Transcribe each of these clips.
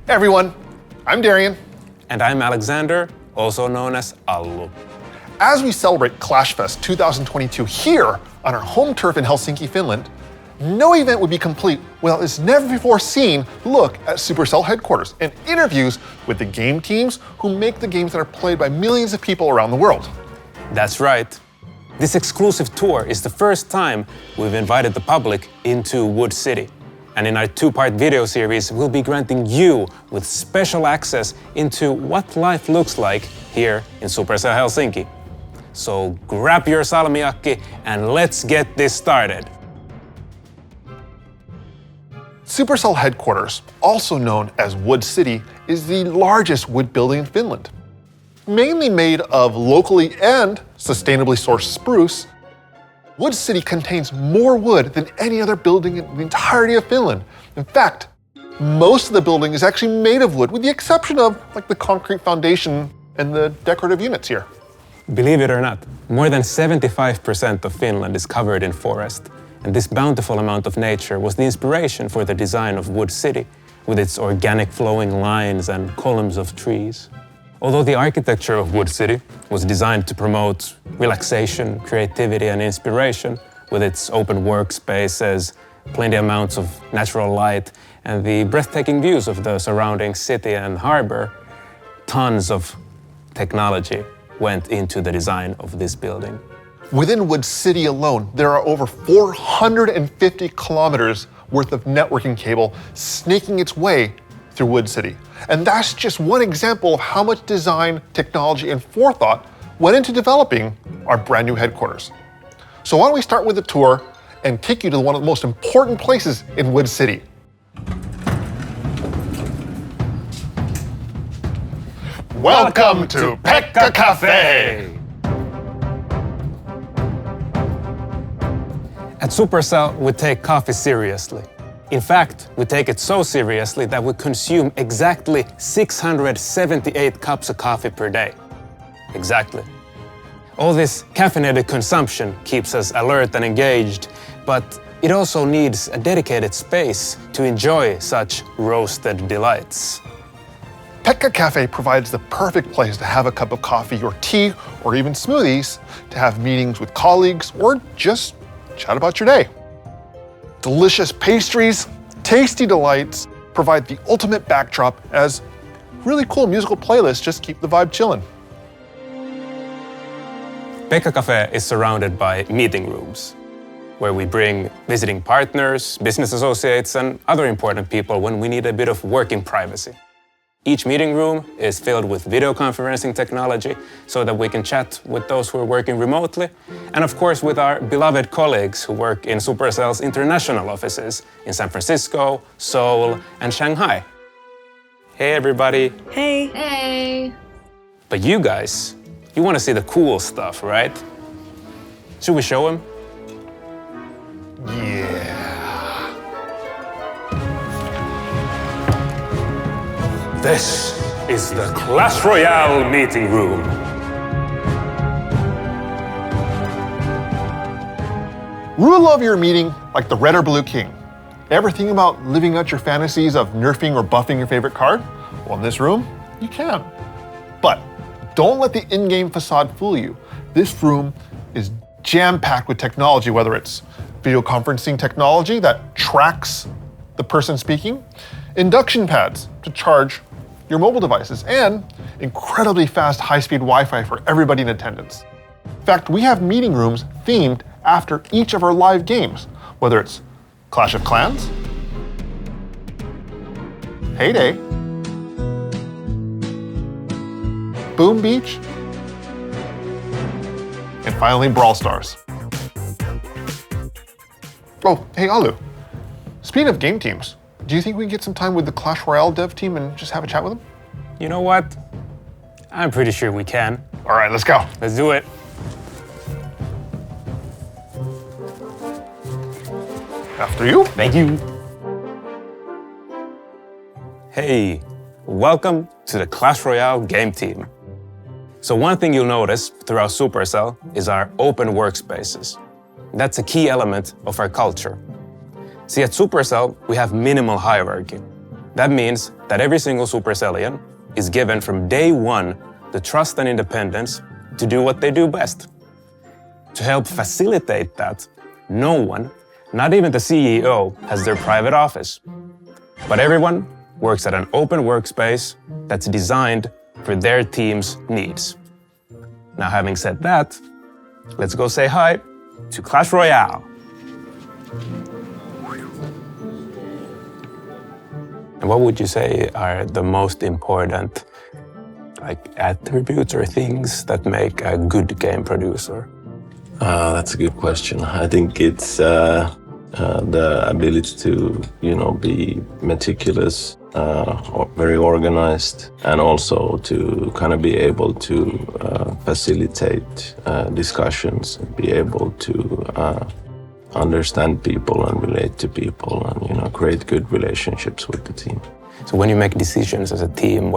Hey everyone, I'm Darian. And I'm Alexander, also known as Allu. As we celebrate CLASHFEST 2022 here on our home turf in Helsinki, Finland, no event would be complete without this never-before-seen look at Supercell headquarters and interviews with the game teams who make the games that are played by millions of people around the world. That's right. This exclusive tour is the first time we've invited the public into Wood City. And in our two-part video series, we'll be granting you with special access into what life looks like here in Supercell Helsinki. So grab your salmiakki and let's get this started. Supercell headquarters, also known as Wood City, is the largest wood building in Finland. Mainly made of locally and sustainably sourced spruce, Wood City contains more wood than any other building in the entirety of Finland. In fact, most of the building is actually made of wood, with the exception of the concrete foundation and the decorative units here. Believe it or not, more than 75% of Finland is covered in forest. And this bountiful amount of nature was the inspiration for the design of Wood City, with its organic flowing lines and columns of trees. Although the architecture of Wood City was designed to promote relaxation, creativity, and inspiration, with its open workspaces, plenty amounts of natural light, and the breathtaking views of the surrounding city and harbor, tons of technology went into the design of this building. Within Wood City alone, there are over 450 kilometers worth of networking cable snaking its way through Wood City. And that's just one example of how much design, technology, and forethought went into developing our brand new headquarters. So why don't we start with a tour and take you to one of the most important places in Wood City. Welcome to Pekka Cafe! At Supercell, we take coffee seriously. In fact, we take it so seriously that we consume exactly 678 cups of coffee per day. Exactly. All this caffeinated consumption keeps us alert and engaged, but it also needs a dedicated space to enjoy such roasted delights. Pekka Cafe provides the perfect place to have a cup of coffee or tea or even smoothies, to have meetings with colleagues, or just chat about your day. Delicious pastries, tasty delights provide the ultimate backdrop as really cool musical playlists just keep the vibe chillin'. Pekka Cafe is surrounded by meeting rooms, where we bring visiting partners, business associates, and other important people when we need a bit of working privacy. Each meeting room is filled with video conferencing technology so that we can chat with those who are working remotely, and of course with our beloved colleagues who work in Supercell's international offices in San Francisco, Seoul, and Shanghai. Hey everybody. Hey. Hey. But you guys, you want to see the cool stuff, right? Should we show them? Yeah. This is the Clash Royale meeting room. Rule of your meeting like the red or blue king. Ever think about living out your fantasies of nerfing or buffing your favorite card? Well, in this room, you can. But don't let the in-game facade fool you. This room is jam-packed with technology, whether it's video conferencing technology that tracks the person speaking, induction pads to charge your mobile devices, and incredibly fast high-speed Wi-Fi for everybody in attendance. In fact, we have meeting rooms themed after each of our live games, whether it's Clash of Clans, Heyday, Boom Beach, and finally Brawl Stars. Oh, hey Alu, speaking of game teams, do you think we can get some time with the Clash Royale dev team and just have a chat with them? You know what? I'm pretty sure we can. All right, let's go. Let's do it. After you. Thank you. Hey, welcome to the Clash Royale game team. So one thing you'll notice throughout Supercell is our open workspaces. That's a key element of our culture. See, at Supercell, we have minimal hierarchy. That means that every single Supercellian is given from day one the trust and independence to do what they do best. To help facilitate that, no one, not even the CEO, has their private office. But everyone works at an open workspace that's designed for their team's needs. Now, having said that, let's go say hi to Clash Royale. And what would you say are the most important attributes or things that make a good game producer? That's a good question. I think it's the ability to, be meticulous, very organized, and also to kind of be able to facilitate discussions, and be able to understand people and relate to people, and create good relationships with the team. So when you make decisions as a team,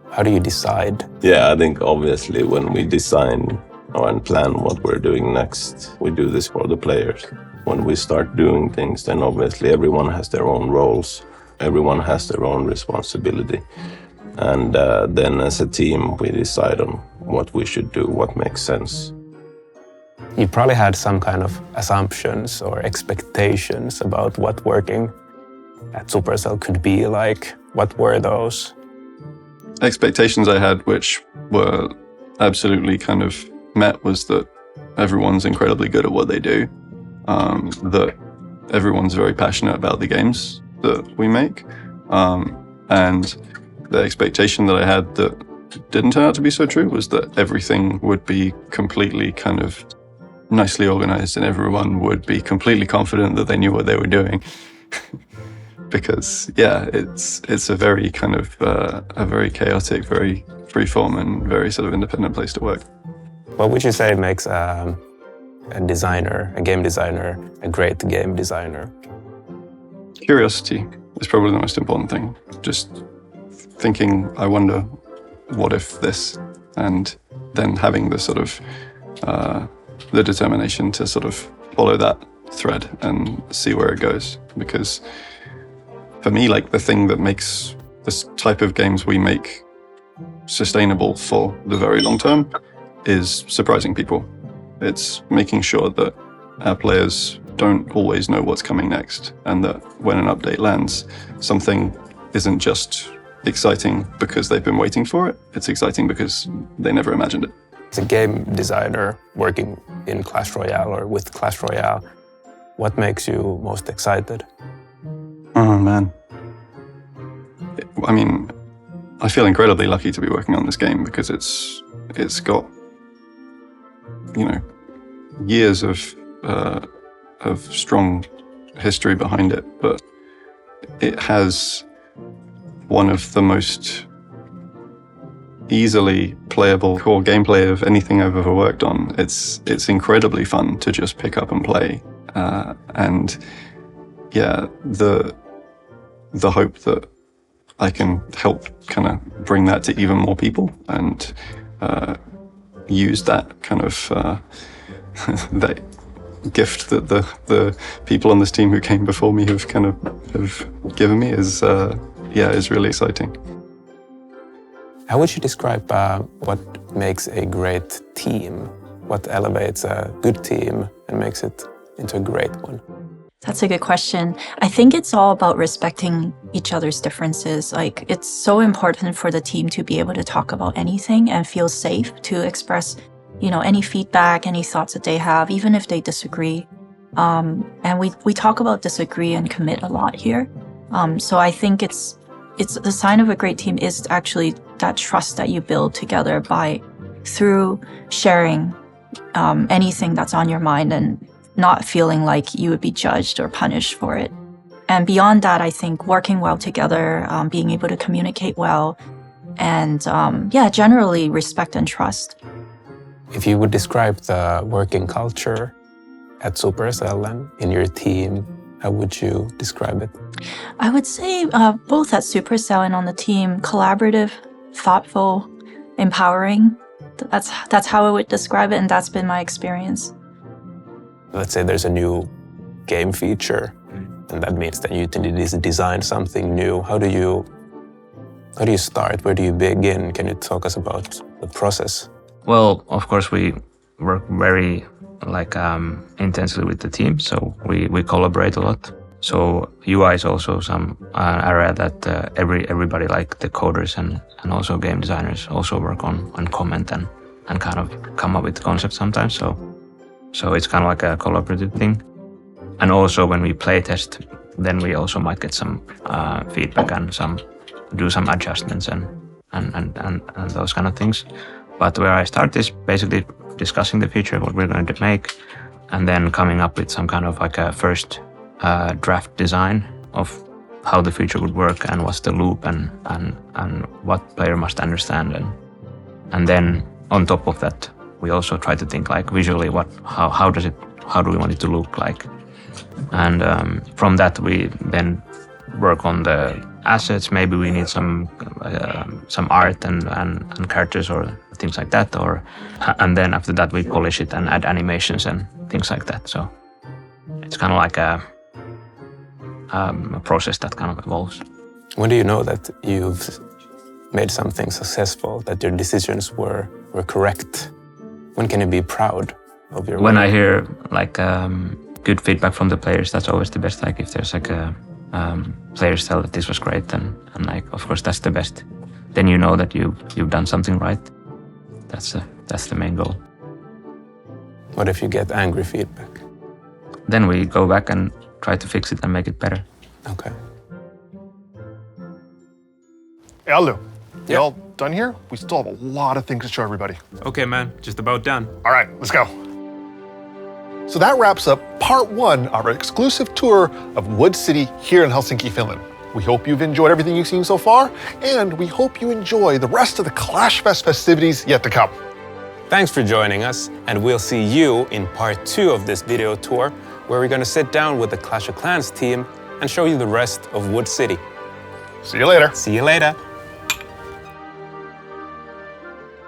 how do you decide? Yeah, I think obviously when we design and plan what we're doing next, we do this for the players. When we start doing things, then obviously everyone has their own roles, everyone has their own responsibility. And then as a team, we decide on what we should do, what makes sense. You probably had some kind of assumptions or expectations about what working at Supercell could be like. What were those? Expectations I had, which were absolutely kind of met, was that everyone's incredibly good at what they do, that everyone's very passionate about the games that we make, and the expectation that I had that didn't turn out to be so true was that everything would be completely kind of nicely organized and everyone would be completely confident that they knew what they were doing. Because it's a very kind of a very chaotic, very freeform and very sort of independent place to work. What would you say makes a game designer, a great game designer? Curiosity is probably the most important thing. Just thinking, I wonder, what if this? And then having the sort of the determination to sort of follow that thread and see where it goes. Because for me, the thing that makes this type of games we make sustainable for the very long term is surprising people. It's making sure that our players don't always know what's coming next, and that when an update lands, something isn't just exciting because they've been waiting for it, it's exciting because they never imagined it. As a game designer working in Clash Royale or with Clash Royale, what makes you most excited? Oh man. I mean, I feel incredibly lucky to be working on this game because it's got, years of strong history behind it, but it has one of the most easily playable core gameplay of anything I've ever worked on. It's incredibly fun to just pick up and play, and yeah, the hope that I can help kind of bring that to even more people and use that kind of that gift that the people on this team who came before me have given me is really exciting. How would you describe what makes a great team? What elevates a good team and makes it into a great one? That's a good question. I think it's all about respecting each other's differences. It's so important for the team to be able to talk about anything and feel safe to express, any feedback, any thoughts that they have, even if they disagree. And we talk about disagree and commit a lot here. So I think it's the sign of a great team is actually that trust that you build together through sharing anything that's on your mind and not feeling like you would be judged or punished for it. And beyond that, I think working well together, being able to communicate well, and generally respect and trust. If you would describe the working culture at Supercell and in your team, how would you describe it? I would say both at Supercell and on the team, collaborative, thoughtful, empowering. That's how I would describe it, and that's been my experience. Let's say there's a new game feature and that means that you need to design something new. How do you start? Where do you begin? Can you talk us about the process? Well, of course, we work very intensely with the team, so we collaborate a lot. So UI is also some area that everybody, like the coders and also game designers, also work on and comment and kind of come up with concepts sometimes. So it's kind of like a collaborative thing. And also when we play test, then we also might get some feedback and do some adjustments and those kind of things. But where I start is basically discussing the feature, what we're going to make, and then coming up with some kind of like a first draft design of how the feature would work and what's the loop and what player must understand. And then on top of that, we also try to think like visually how do we want it to look like. And from that, we then work on the assets. Maybe we need some art and characters or things like that. And then after that, we polish it and add animations and things like that. So it's kind of like a process that kind of evolves. When do you know that you've made something successful, that your decisions were correct? When can you be proud of your work? When I hear like good feedback from the players, that's always the best. Like if there's like players tell that this was great, and like of course that's the best. Then you know that you've done something right. That's the main goal. What if you get angry feedback? Then we go back and try to fix it and make it better. Okay. Hey, Aldo, Yeah. you all done here? We still have a lot of things to show everybody. Okay, man. Just about done. All right, let's go. So that wraps up part 1 of our exclusive tour of Wood City here in Helsinki, Finland. We hope you've enjoyed everything you've seen so far, and we hope you enjoy the rest of the CLASHFEST festivities yet to come. Thanks for joining us, and we'll see you in part 2 of this video tour, where we're going to sit down with the Clash of Clans team and show you the rest of Wood City. See you later. See you later.